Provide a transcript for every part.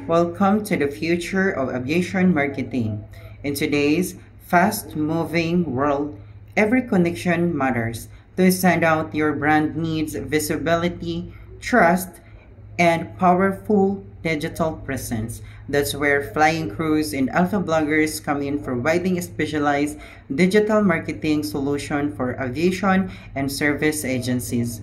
Welcome to the future of aviation marketing. In today's fast-moving world, every connection matters. To stand out, your brand needs visibility, trust, and powerful digital presence. That's where Flying Cruise and Alpha Bloggers come in, providing a specialized digital marketing solution for aviation and service agencies.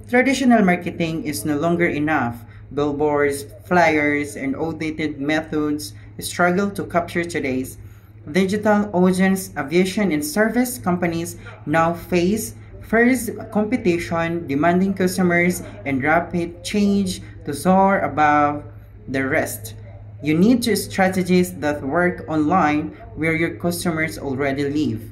Traditional marketing is no longer enough. Billboards, flyers, and outdated methods struggle to capture today's digital audience. Aviation and service companies now face fierce competition, demanding customers and rapid change to soar above the rest. You need to strategies that work online where your customers already live.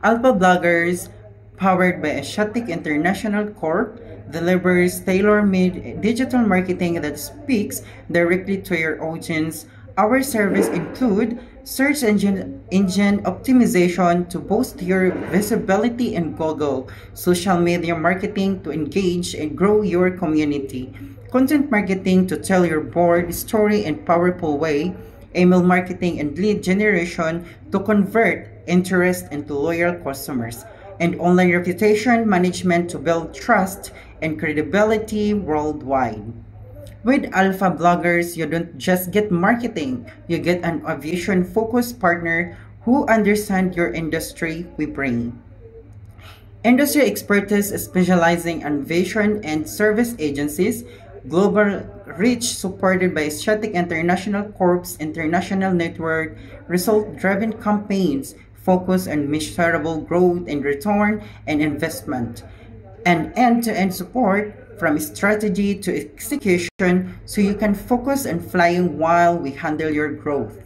Alpha Bloggers, powered by Asiatic International Corp, delivers tailor-made digital marketing that speaks directly to your audience. Our service include search engine optimization to boost your visibility in Google, social media marketing to engage and grow your community, content marketing to tell your board story in powerful way, email marketing and lead generation to convert interest into loyal customers, and online reputation management to build trust and credibility worldwide. With Alpha Bloggers, you don't just get marketing, you get an aviation-focused partner who understands your industry we bring. Industry expertise specializing in aviation and service agencies, global reach supported by Asiatic International Corp's international network, result-driven campaigns focus on measurable growth and return and investment, and end-to-end support from strategy to execution so you can focus on flying while we handle your growth.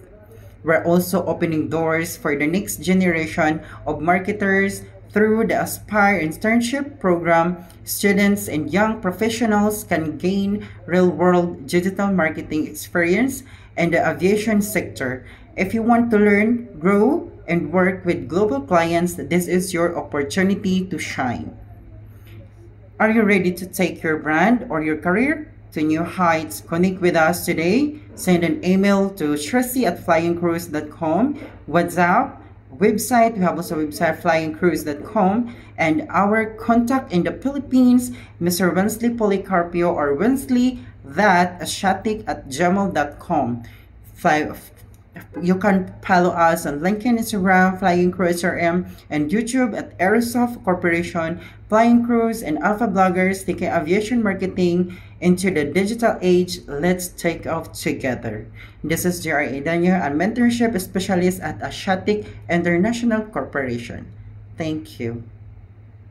We're also opening doors for the next generation of marketers through the Aspire internship program. Students and young professionals can gain real-world digital marketing experience in the aviation sector. If you want to learn, grow, and work with global clients, this is your opportunity to shine. Are you ready to take your brand or your career to new heights? Connect with us today. Send an email to tracy@flyingcruise.com. WhatsApp, website, we have also a website flyingcruise.com, and our contact in the Philippines, Mr. Wensley Policarpio or Wensley that asiatic@gmail.com. You can follow us on LinkedIn, Instagram, Flying Cruise RM, and YouTube at Aerosoft Corporation. Flying Cruise and Alpha Bloggers, taking aviation marketing into the digital age. Let's take off together. This is J.R. Daniel, a mentorship specialist at Asiatic International Corporation. Thank you.